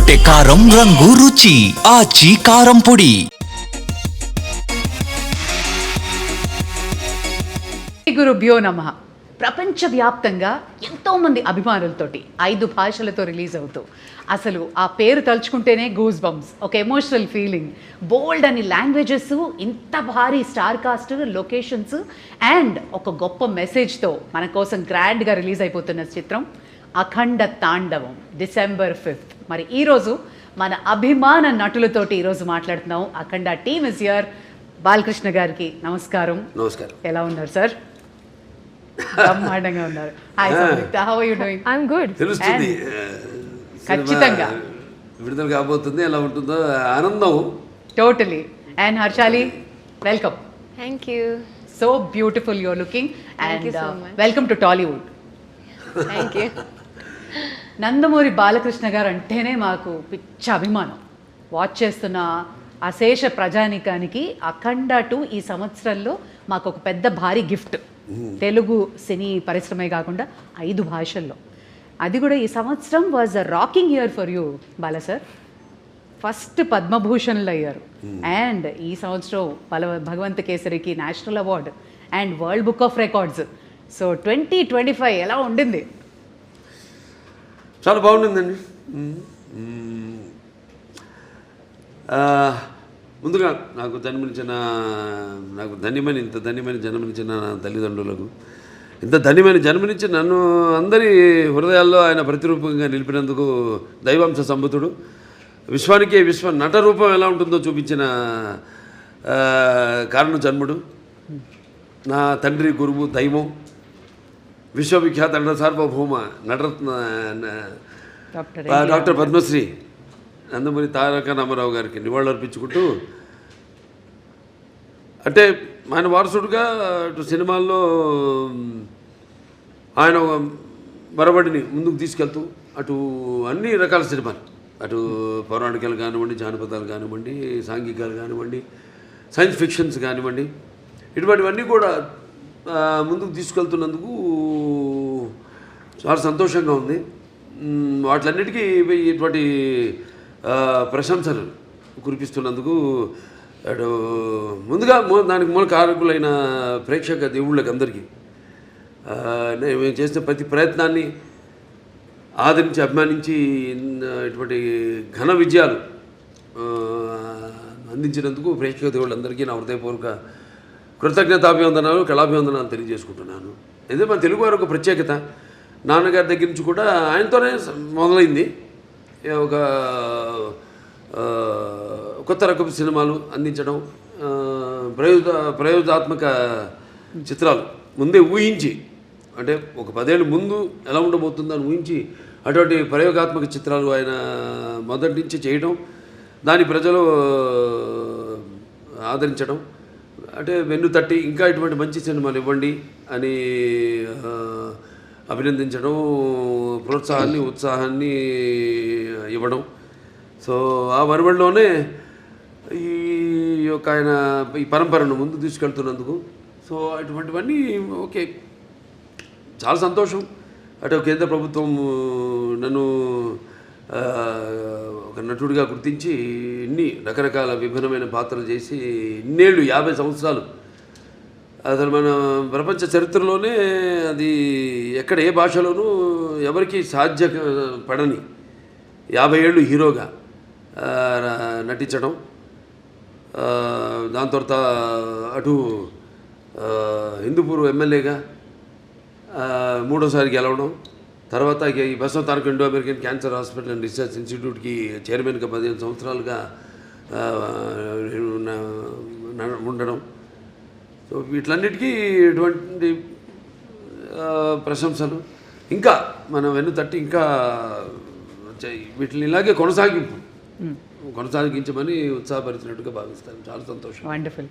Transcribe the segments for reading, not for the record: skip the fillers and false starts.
వేసుకుంటే కారం రంగు రుచి ఆచి కారం పొడి. గురుభ్యో నమః. ప్రపంచవ్యాప్తంగా ఎంతోమంది అభిమానులతోటి 5 భాషలతో రిలీజ్ అవుతూ అసలు ఆ పేరు తలుచుకుంటేనే గూస్ బంప్స్, ఒక ఎమోషనల్ ఫీలింగ్, బోల్డ్ అని లాంగ్వేజెస్, ఇంత భారీ స్టార్ కాస్ట్, లొకేషన్స్ అండ్ ఒక గొప్ప మెసేజ్తో మన కోసం గ్రాండ్గా రిలీజ్ అయిపోతున్న చిత్రం అఖండ తాండవం December 5th. మరి ఈరోజు మన అభిమాన నటులతోటి ఈరోజు మాట్లాడుతున్నాం. Akhanda team is here. Balakrishna గారికి నమస్కారం. నమస్కారం. ఎలా ఉన్నారు సార్? బ్రహ్మాండంగా ఉన్నారు. Hi Samyuktha, how are you doing? I am good. తెలుస్తుంది ఖచ్చితంగా విడుదల కాబోతుంది, ఎలా ఉంటుందో ఆనందం. Totally. And Harshaali, welcome. Thank you. So beautiful you are looking Thank you and so much. Welcome to Tollywood. Thank you. Nandamuri Balakrishna garu అంటేనే మాకు పిచ్చ అభిమానం. వాచ్ చేస్తున్న అశేష ప్రజానికానికి అఖండ 2 ఈ సంవత్సరంలో మాకు ఒక పెద్ద భారీ గిఫ్ట్. తెలుగు సినీ పరిశ్రమే కాకుండా 5 భాషల్లో, అది కూడా ఈ సంవత్సరం was a rocking year for you Bala sir. First పద్మభూషణ్లు అయ్యారు అండ్ ఈ సంవత్సరం భగవంత కేసరికి national award and world book of records. So 2025 ఎలా ఉండింది? చాలా బాగుండిందండి. ముందుగా నాకు ధన్యమైన ఇంత ధన్యమైన జన్మనిచ్చిన నా తల్లిదండ్రులకు, ఇంత ధన్యమైన జన్మనిచ్చి నన్ను అందరి హృదయాల్లో ఆయన ప్రతిరూపంగా నిలిపినందుకు దైవాంశ సంభూతుడు, విశ్వానికే విశ్వ నట రూపం ఎలా ఉంటుందో చూపించిన కారణ జన్ముడు, నా తండ్రి గురువు దైవం, విశ్వవిఖ్యాత నట సార్వభౌమ నటరత్న డాక్టర్ పద్మశ్రీ నందమూరి తారక రామారావు గారికి నివాళులర్పించుకుంటూ, అంటే ఆయన వారసుడుగా అటు సినిమాల్లో ఆయన మరబడిని ముందుకు తీసుకెళ్తూ అటు అన్ని రకాల సినిమాలు, అటు పౌరాణికాలు కానివ్వండి, జానపదాలు కానివ్వండి, సాంఘికాలు కానివ్వండి, సైన్స్ ఫిక్షన్స్ కానివ్వండి, ఇటువంటివన్నీ కూడా ముందుకు తీసుకెళ్తున్నందుకు చాలా సంతోషంగా ఉంది. వాటిలన్నిటికీ ఇటువంటి ప్రశంసలు కురిపిస్తున్నందుకు అటు ముందుగా దానికి మూల కారకులైన ప్రేక్షక దేవుళ్ళకి అందరికీ మేము చేసిన ప్రతి ప్రయత్నాన్ని ఆదరించి అభిమానించి ఇటువంటి ఘన విజయాలు అందించినందుకు ప్రేక్షక దేవుళ్ళందరికీ నా హృదయపూర్వక కృతజ్ఞతాభివందనాలు, కళాభివందనాలు తెలియజేసుకుంటున్నాను. ఇదే మన తెలుగు వారి ఒక ప్రత్యేకత. నాన్నగారి దగ్గర నుంచి కూడా ఆయనతోనే మొదలైంది. ఒక కొత్త రకపు సినిమాలు అందించడం, ప్రయోగాత్మక చిత్రాలు ముందే ఊహించి, అంటే ఒక 10 ఏళ్ళు ముందు ఎలా ఉండబోతుందని ఊహించి అటువంటి ప్రయోగాత్మక చిత్రాలు ఆయన మొదటి నుంచి చేయడం, దాని ప్రజలు ఆదరించడం, అంటే వెన్ను తట్టి ఇంకా ఇటువంటి మంచి సినిమాలు ఇవ్వండి అని అభినందించడం, ప్రోత్సాహాన్ని ఉత్సాహాన్ని ఇవ్వడం. సో ఆ వరవడిలోనే ఈ యొక్క ఆయన ఈ పరంపరను ముందు తీసుకెళ్తున్నందుకు సో అటువంటివన్నీ ఓకే, చాలా సంతోషం. అటు కేంద్ర ప్రభుత్వం నన్ను ఒక నటుడిగా గుర్తించి ఇన్ని రకరకాల విభిన్నమైన పాత్రలు చేసి ఇన్నేళ్ళు 50 సంవత్సరాలు అసలు మన ప్రపంచ చరిత్రలోనే అది ఎక్కడ ఏ భాషలోనూ ఎవరికి సాధ్యపడని 50 ఏళ్ళు హీరోగా నటించడం, దాని తర్వాత అటు హిందూపూర్ ఎమ్మెల్యేగా 3వ సారి గెలవడం, తర్వాత ఈ Basavataraka Indo American cancer hospital and research ఇన్స్టిట్యూట్కి చైర్మన్గా 15 సంవత్సరాలుగా ఉండడం. సో వీటిలన్నిటికీ ఇటువంటి ప్రశంసలు ఇంకా మనం వెన్ను తట్టి ఇంకా వీటిని ఇలాగే కొనసాగించమని ఉత్సాహపరిచినట్టుగా భావిస్తాను. చాలా సంతోషం. Wonderful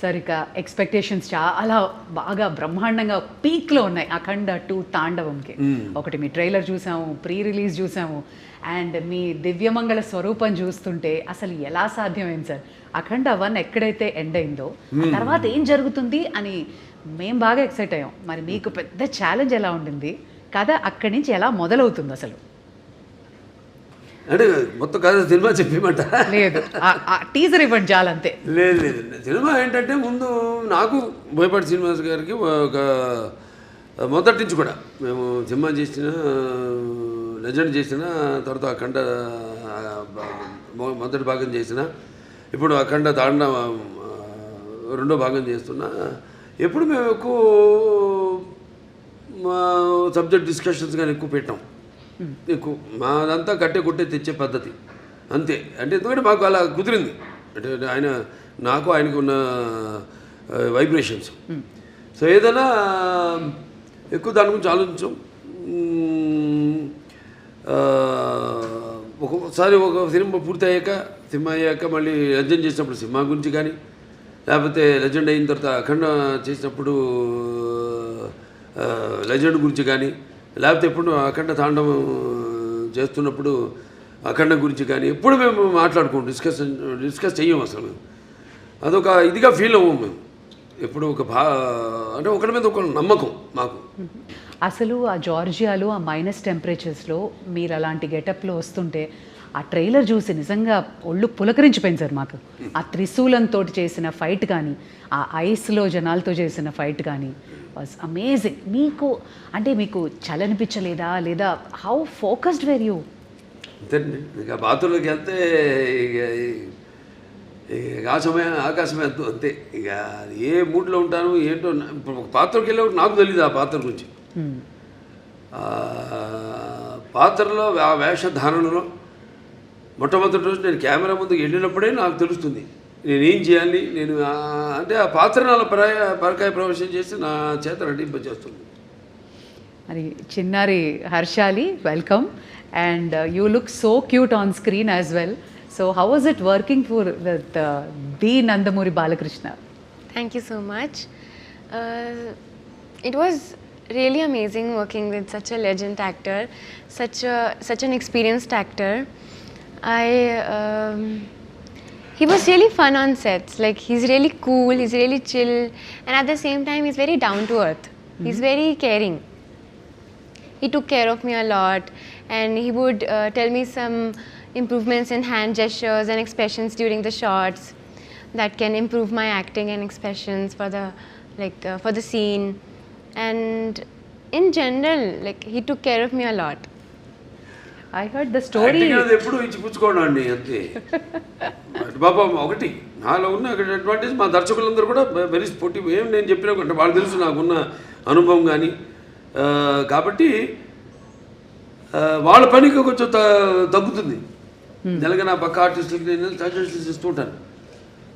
sir. ఇక ఎక్స్పెక్టేషన్స్ చాలా బాగా బ్రహ్మాండంగా పీక్లో ఉన్నాయి అఖండ 2 తాండవంకి. ఒకటి మీ ట్రైలర్ చూసాము, ప్రీ రిలీజ్ చూసాము, అండ్ మీ దివ్యమంగళ స్వరూపం చూస్తుంటే అసలు ఎలా సాధ్యమైంది సార్? అఖండ 1 ఎక్కడైతే ఎండ్ అయిందో ఆ తర్వాత ఏం జరుగుతుంది అని మేము బాగా ఎక్సైట్ అయ్యాం. మరి మీకు పెద్ద ఛాలెంజ్ ఎలా ఉండింది? కథ అక్కడి నుంచి ఎలా మొదలవుతుంది అసలు? అంటే మొత్తం కథ సినిమా చెప్పేమంట లేదు, టీజర్ ఇవ్వండి చాలంతే. లేదు లేదు, సినిమా ఏంటంటే ముందు నాకు బోయపాటి శ్రీనివాస్ గారికి ఒక మొదటి నుంచి కూడా మేము సినిమా చేసిన లెజెండ్ చేసిన తర్వాత అఖండ మొదటి భాగం చేసిన, ఇప్పుడు అఖండ తాండ రెండో భాగం చేస్తున్నా. ఎప్పుడు మేము ఎక్కువ మా సబ్జెక్ట్ డిస్కషన్స్ కానీ ఎక్కువ పెట్టాం. ఎక్కువ మాదంతా కట్టే కొట్టే తెచ్చే పద్ధతి అంతే. అంటే ఎందుకంటే మాకు అలా కుదిరింది, అంటే నాకు ఆయనకు ఉన్న వైబ్రేషన్స్. సో ఏదైనా ఎక్కువ దాని గురించి ఆలోచించాం. ఒక్కొక్కసారి ఒక సినిమా పూర్తి అయ్యాక మళ్ళీ లెజెండ్ చేసినప్పుడు సినిమా గురించి కానీ, లేకపోతే లెజెండ్ అయిన తర్వాత అఖండ చేసినప్పుడు లెజెండ్ గురించి కానీ, లేకపోతే ఎప్పుడు అఖండ తాండవం చేస్తున్నప్పుడు అఖండ గురించి కానీ ఎప్పుడు మేము మాట్లాడుకోండి, డిస్కస్ చెయ్యం అసలు. మేము అదొక ఇదిగా ఫీల్ అవ్వము మేము ఎప్పుడు. అంటే ఒకరి మీద ఒక నమ్మకం మాకు. అసలు ఆ జార్జియాలో ఆ మైనస్ టెంపరేచర్స్లో మీరు అలాంటి గెటప్లో వస్తుంటే ఆ ట్రైలర్ చూసి నిజంగా ఒళ్ళు పులకరించిపోయింది సార్ మాకు. ఆ త్రిశూలంతో చేసిన ఫైట్ కానీ, ఆ ఐస్లో జనాలతో చేసిన ఫైట్ కానీ వాజ్ అమేజింగ్. మీకు చలనిపించలేదా, లేదా హౌ ఫోకస్డ్ వేర్ యూ? అంతేనండి, ఇక బాతుల్లోకి వెళ్తే ఇక ఆకాశమే అంతే. ఇక ఏ మూడ్లో ఉంటాను ఏంటో. ఇప్పుడు ఒక పాత్రకి వెళ్ళేప్పుడు నాకు తెలియదు ఆ పాత్ర గురించి. పాత్రలో ఆ వేషధారణలో మొట్టమొదటి రోజు నేను కెమెరా ముందుకు వెళ్ళినప్పుడే నాకు తెలుస్తుంది నేనేం చేయాలి. అంటే ఆ పాత్ర నాలో పరకాయ ప్రవేశం చేసి నా చేత నటింపజేస్తుంది. మరి చిన్నారి Harshali, welcome. And you look so cute on screen as well. So how was it working for with the Nandamuri Balakrishna? Thank you so much. It was really amazing working with such a legend actor, such an experienced actor. He was really fun on sets. Like, he's really cool, he's really chill, and at the same time he's very down to earth. He's very caring. He took care of me a lot, and he would tell me some improvements in hand gestures and expressions during the shots that can improve my acting and expressions for the scene. And in general, like, he took care of me a lot. I heard the story. ఎప్పుడు ఇచ్చి పుచ్చుకోవడం అండి అంతే. బాబా ఒకటి నాలో ఉన్న advantage, మా దర్శకులందరూ కూడా very sportive. ఏం నేను చెప్పినా అంటే వాళ్ళు తెలుసు నాకున్న అనుభవం కానీ, కాబట్టి వాళ్ళ పనికి కొంచెం తగ్గుతుంది. తెలంగాణ పక్క ఆర్టిస్టులకి నేను సజెషన్స్ ఇస్తూ ఉంటాను.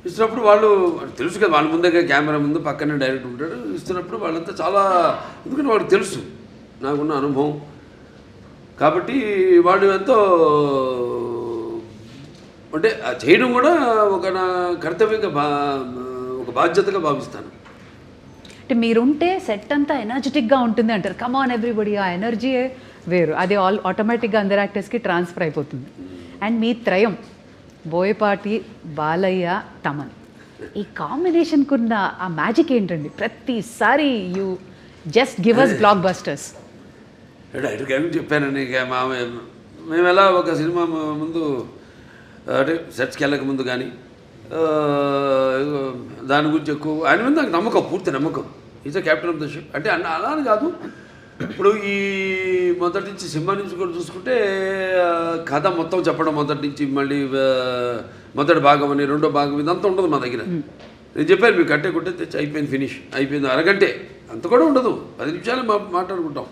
ఇస్తున్నప్పుడు వాళ్ళు తెలుసు కదా, వాళ్ళ ముందే కెమెరా ముందు పక్కనే డైరెక్ట్ ఉంటాడు. ఇస్తున్నప్పుడు వాళ్ళంతా చాలా, ఎందుకంటే వాళ్ళకి తెలుసు నాకున్న అనుభవం, కాబట్టి వాళ్ళు ఎంతో అంటే చేయడం కూడా ఒక నా కర్తవ్యంగా ఒక బాధ్యతగా భావిస్తాను. అంటే మీరుంటే సెట్ అంతా ఎనర్జెటిక్గా ఉంటుంది అంటారు. కమ్ ఆన్ ఎవ్రీబడి, ఆ ఎనర్జీయే వేరు. అది ఆటోమేటిక్గా అందరు యాక్టర్స్కి ట్రాన్స్ఫర్ అయిపోతుంది. అండ్ మీ త్రయం బోయపాటి, బాలయ్య, తమన్, ఈ కాంబినేషన్కి ఉన్న ఆ మ్యాజిక్ ఏంటండి? ప్రతిసారి you just give us blockbusters. డైరెక్ట్గా చెప్పానండి. ఇక మేము ఎలా ఒక సినిమా ముందు అంటే సెట్స్కి వెళ్ళక ముందు కానీ దాని గురించి ఎక్కువ ఆయన మీద నాకు నమ్మకం, పూర్తి నమ్మకం. Is a captain of the ship. అంటే అలా అని కాదు, ఇప్పుడు ఈ మొదటి నుంచి సినిమా నుంచి కూడా చూసుకుంటే కథ మొత్తం చెప్పడం మొదటి నుంచి, మళ్ళీ మొదటి భాగం అని రెండో భాగం ఇదంతా ఉండదు మా దగ్గర. నేను చెప్పాను మీకు కట్టే కొట్టే తెచ్చి అయిపోయింది, ఫినిష్ అయిపోయింది, అరగంటే అంత కూడా ఉండదు, 10 నిమిషాలు మాట్లాడుకుంటాం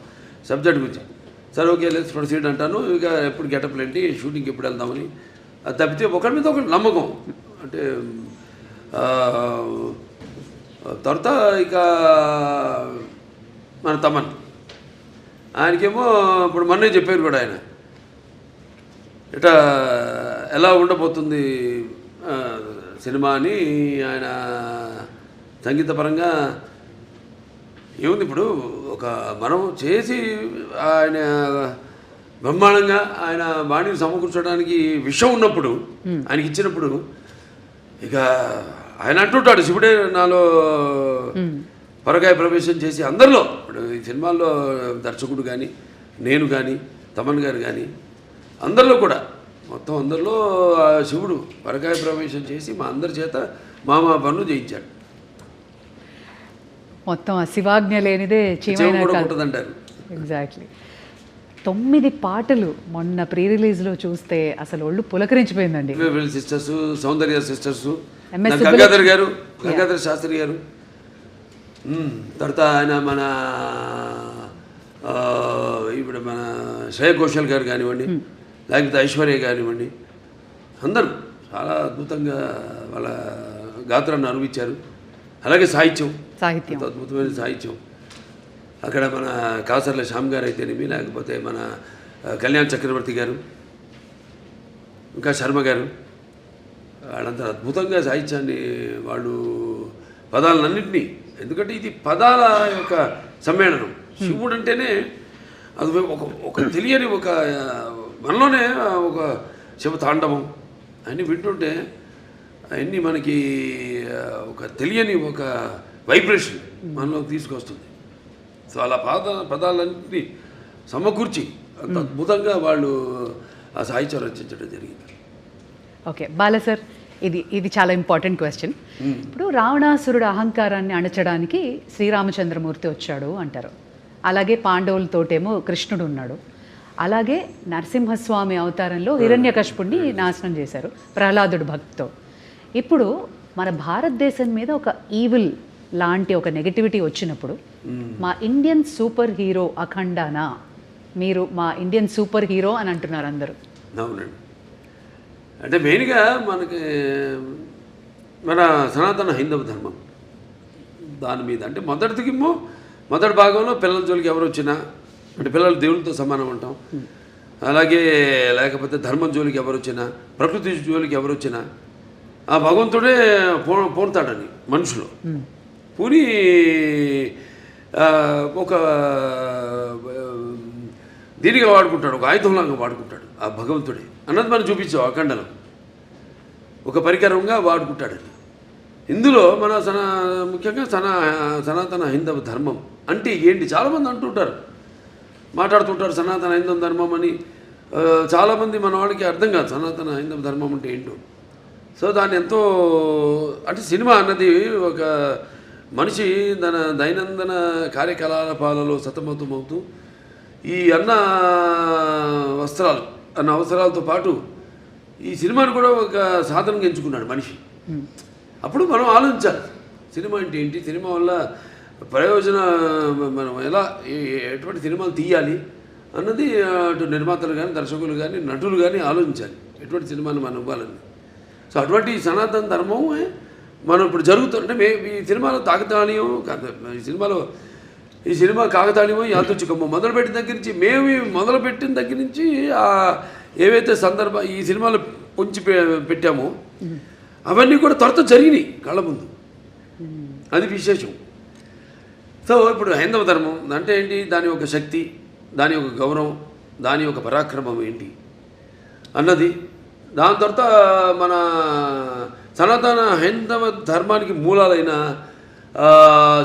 సబ్జెక్ట్ గురించి. సరే ఓకే లెట్స్ ప్రొసీడ్ అంటాను. ఇక ఎప్పుడు గెటప్లు ఏంటి, షూటింగ్కి ఎప్పుడు వెళ్దామని. అది తప్పితే ఒకరి మీద ఒకటి నమ్మకం. అంటే తర్వాత ఇక మన తమన్, ఆయనకేమో ఇప్పుడు మొన్నే చెప్పారు కూడా ఆయన ఇట్లా ఎలా ఉండబోతుంది సినిమా అని. ఆయన సంగీతపరంగా ఏముంది, ఇప్పుడు ఒక మనం చేసి ఆయన బ్రహ్మాండంగా ఆయన బాణీని సమకూర్చడానికి విషయం ఉన్నప్పుడు, ఆయనకి ఇచ్చినప్పుడు, ఇక ఆయన అంటుంటాడు శివుడే నాలో పరకాయ ప్రవేశం చేసి అందరిలో. ఇప్పుడు ఈ సినిమాల్లో దర్శకుడు కానీ, నేను కానీ, తమన్ గారు కానీ, అందరిలో కూడా మొత్తం అందరిలో ఆ శివుడు పరకాయ ప్రవేశం చేసి మా అందరి చేత మామా పనులు చేయించాడు. మొత్తం ఆ శివాజ్ఞ లేనిదే చెవు చీమైనా కూడా కాదు. ఉంటుందంటారు. ఎగ్జాక్ట్లీ. 9 పాటలు మొన్న ప్రీ రిలీజ్లో చూస్తే అసలు ఒళ్ళు పులకరించిపోయిందండి. సిస్టర్స్, సౌందర్య సిస్టర్స్, MS గంగాధర్ గారు, గంగాధర్ శాస్త్రి గారు, తర్వాత ఆయన మన ఇప్పుడు మన శ్రేయ ఘోషల్ గారు కానివ్వండి, లేకపోతే ఐశ్వర్య కానివ్వండి, అందరూ చాలా అద్భుతంగా వాళ్ళ గాత్రాన్ని అనుభవించారు. అలాగే సాహిత్యం, సాహిత్యం అద్భుతమైన సాహిత్యం. అక్కడ మన కాసర్ల శ్యామ్ గారు అయితేనేమి, లేకపోతే మన కళ్యాణ్ చక్రవర్తి గారు, ఇంకా శర్మ గారు, వాళ్ళంతా అద్భుతంగా సాహిత్యాన్ని వాళ్ళు పదాలన్నింటినీ, ఎందుకంటే ఇది పదాల యొక్క సమ్మేళనం. శివుడు అంటేనే అది ఒక తెలియని ఒక మనలోనే ఒక శివ తాండవం అన్నీ వింటుంటే అవన్నీ మనకి ఒక తెలియని ఒక వైబ్రేషన్ మనలోకి తీసుకొస్తుంది. సో అలా పదాలన్నింటినీ సమకూర్చి అంత అద్భుతంగా వాళ్ళు ఆ సాహిత్యం రచించడం జరిగింది. ఓకే బాల సార్, ఇది చాలా ఇంపార్టెంట్ క్వశ్చన్. ఇప్పుడు రావణాసురుడు అహంకారాన్ని అణచడానికి శ్రీరామచంద్రమూర్తి వచ్చాడు అంటారు. అలాగే పాండవులతోటేమో కృష్ణుడు ఉన్నాడు. అలాగే నరసింహస్వామి అవతారంలో హిరణ్యకశిపుణ్ణి నాశనం చేశారు ప్రహ్లాదుడు భక్తితో. ఇప్పుడు మన భారతదేశం మీద ఒక ఈవిల్ లాంటి ఒక నెగటివిటీ వచ్చినప్పుడు మా ఇండియన్ సూపర్ హీరో అఖండానా, మీరు మా ఇండియన్ సూపర్ హీరో అని అంటున్నారు అందరూ. అవునండి. అంటే మెయిన్గా మనకి మన సనాతన హైందవ ధర్మం దాని మీద, అంటే మొదటి భాగంలో పిల్లల జోలికి ఎవరు వచ్చినా, అంటే పిల్లలు దేవులతో సమానం అంటాం. అలాగే లేకపోతే ధర్మం జోలికి ఎవరు వచ్చినా, ప్రకృతి జోలికి ఎవరు వచ్చినా ఆ భగవంతుడే పోతాడని మనుషులు పూని ఒక దీనిగా వాడుకుంటాడు, ఒక ఆయుధంలాగా వాడుకుంటాడు ఆ భగవంతుడే అన్నది మనం చూపించాం అఖండలో. ఒక పరికరంగా వాడుకుంటాడని. ఇందులో మన ముఖ్యంగా సనాతన హైందవ ధర్మం అంటే ఏంటి చాలామంది అంటుంటారు, మాట్లాడుతుంటారు సనాతన హైందవ ధర్మం అని. చాలామంది మన వాళ్ళకి అర్థం కాదు సనాతన హైందవ ధర్మం అంటే ఏంటో. సో దాన్ని ఎంతో, అంటే సినిమా అన్నది ఒక మనిషి తన దైనందిన కార్యకలాపాలలో సతమతమవుతూ ఈ అన్న అవసరాలతో పాటు ఈ సినిమాను కూడా ఒక సాధనంగా ఎంచుకున్నాడు మనిషి. అప్పుడు మనం ఆలోచించాలి సినిమా అంటే ఏంటి, సినిమా వల్ల మనం ఎలా ఎటువంటి సినిమాలు తీయాలి అన్నది అటు నిర్మాతలు కానీ, దర్శకులు కానీ, నటులు కానీ ఆలోచించాలి ఎటువంటి సినిమాను మనం ఇవ్వాలని. సో అటువంటి సనాతన ధర్మం మనం ఇప్పుడు జరుగుతుంటే ఈ సినిమాలో తాకతాళీయం ఈ సినిమా కాకతాళీయమో యాదృచ్ఛికమో మొదలుపెట్టిన దగ్గర నుంచి, మొదలుపెట్టిన దగ్గర నుంచి ఏవైతే ఈ సినిమాలు పొంచి పెట్టామో అవన్నీ కూడా త్వరతో జరిగినాయి కళ్ళ ముందు. అది విశేషం. సో ఇప్పుడు హైందవ ధర్మం అంటే ఏంటి, దాని యొక్క శక్తి, దాని యొక్క గౌరవం, దాని యొక్క పరాక్రమం ఏంటి అన్నది. దాని తర్వాత మన సనాతన హైందవ ధర్మానికి మూలాలైన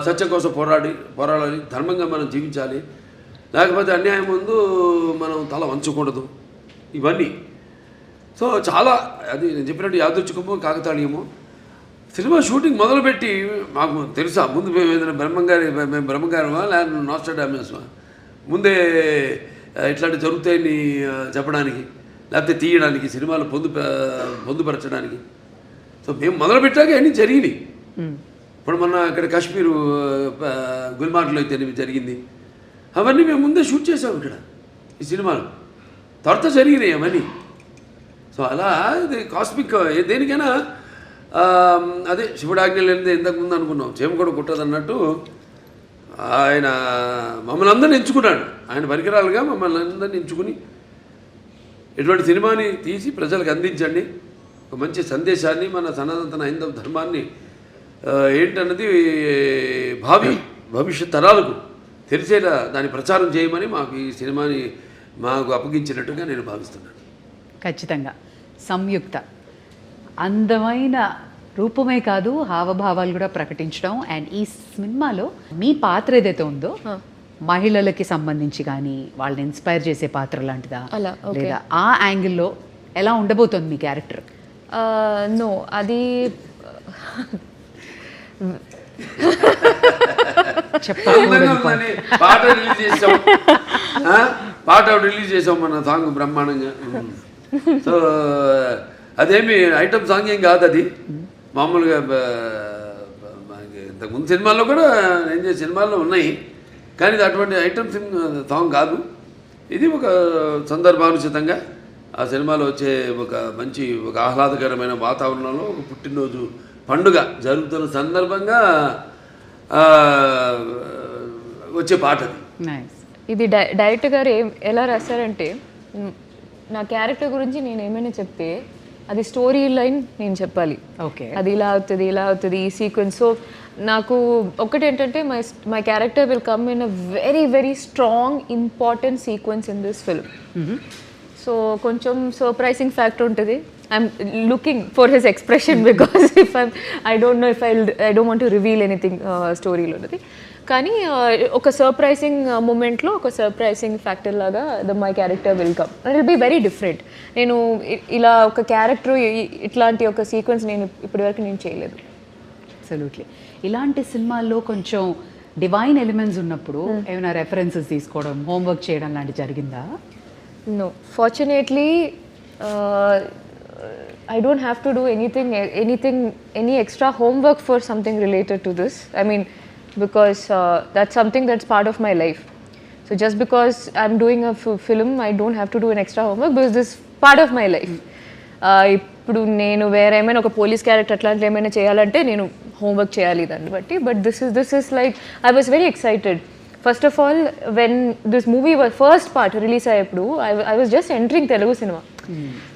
సత్యం కోసం పోరాడాలి, ధర్మంగా మనం జీవించాలి, లేకపోతే అన్యాయం ముందు మనం తల వంచకూడదు, ఇవన్నీ. సో చాలా అది నేను చెప్పినట్టు యాదృచ్ఛికమో కాకతాళీయమో. సినిమా షూటింగ్ మొదలుపెట్టి మాకు తెలుసా ముందు మేము ఏదైనా బ్రహ్మంగారమా లేకపోతే నాస్ట్రాడామస్మా ముందే ఇట్లాంటి జరుగుతాయని చెప్పడానికి, లేకపోతే తీయడానికి, సినిమాలు పొందుపరచడానికి. సో మేము మొదలుపెట్టాక అన్నీ జరిగినాయి. ఇప్పుడు మొన్న ఇక్కడ కాశ్మీరు గుల్మార్గ్లో అయితే జరిగింది, అవన్నీ మేము ముందే షూట్ చేసాము ఇక్కడ ఈ సినిమాలు, త్వరతో జరిగినాయి అవన్నీ. సో అలా ఇది కాస్మిక్ దేనికైనా అదే శివుడాజ్ఞ లేనిదే ఇంతకుముందు అనుకున్నాం చేమ కూడా కుట్టదు అన్నట్టు ఆయన మమ్మల్ని అందరినీ ఎంచుకున్నాడు. ఆయన పరికరాలుగా మమ్మల్ని అందరినీ ఎంచుకుని ఇటువంటి సినిమాని తీసి ప్రజలకు అందించండి, ఒక మంచి సందేశాన్ని, మన సనాతన హైందవ ధర్మాన్ని ఏంటన్నది భవిష్యత్ తరాలకు తెలిసేలా దాన్ని ప్రచారం చేయమని మాకు ఈ సినిమాని అప్పగించినట్టుగా నేను భావిస్తున్నాను. ఖచ్చితంగా సంయుక్త అందమైన రూపమే కాదు హావభావాలు కూడా ప్రకటించడం. అండ్ ఈ సినిమాలో మీ పాత్ర ఏదైతే ఉందో మహిళలకి సంబంధించి కానీ వాళ్ళని ఇన్స్పైర్ చేసే పాత్ర లాంటిదా, లేదా ఆ యాంగిల్లో ఎలా ఉండబోతుంది మీ క్యారెక్టర్? నో, అది అందంగా ఉందని పాట రిలీజ్ చేసాం. పాట రిలీజ్ చేసాం మన సాంగ్ బ్రహ్మాండంగా. సో అదేమి ఐటమ్ సాంగ్ ఏం కాదు, అది మామూలుగా ఇంతకుముందు సినిమాల్లో కూడా నేను చేసే సినిమాల్లో ఉన్నాయి, కానీ ఇది అటువంటి ఐటమ్ సాంగ్ కాదు. ఇది ఒక సందర్భానుచితంగా ఆ సినిమాలో వచ్చే ఒక ఆహ్లాదకరమైన వాతావరణంలో ఒక పుట్టినరోజు పండుగ జరుగుతున్న సందర్భంగా వచ్చే పాట అది. నైస్. ఇది డైరెక్టర్ గారు ఎలా రాశారంటే, నా క్యారెక్టర్ గురించి నేను ఏమైనా చెప్తే అది స్టోరీ లైన్ నేను చెప్పాలి. ఓకే. అది ఇలా అవుతుంది ఈ సీక్వెన్స్. సో నాకు ఒకటేంటంటే my character will come in a very very strong important sequence in this film. So కొంచెం సర్ప్రైజింగ్ ఫ్యాక్టర్ ఉంటుంది. I'm looking for his expression because I don't want to reveal anything స్టోరీలో ఉన్నది. కానీ ఒక surprising మూమెంట్లో ఒక సర్ప్రైజింగ్ ఫ్యాక్టర్ లాగా my character will come. It will be very different. నేను ఇలా ఒక క్యారెక్టర్ ఇట్లాంటి ఒక సీక్వెన్స్ నేను ఇప్పటివరకు నేను చేయలేదు. అబ్సల్యూట్లీ. ఇలాంటి సినిమాల్లో కొంచెం డివైన్ ఎలిమెంట్స్ ఉన్నప్పుడు ఏమైనా రెఫరెన్సెస్ తీసుకోవడం, హోంవర్క్ చేయడం లాంటి జరిగిందా? No, fortunately, I don't have to do any extra homework for something related to this. I mean, because that's something that's part of my life. So just because I'm doing a film, I don't have to do an extra homework because this is part of my life. ఇప్పుడు నేను వేరే ఏమైనా ఒక police character అట్లాంటి ఏమైనా చేయాలంటే నేను homework చేయాలి దాన్ని బట్టి. But this is like I was very excited. First of all when this movie first part release అయ్యేప్పుడు I was just entering Telugu సినిమా.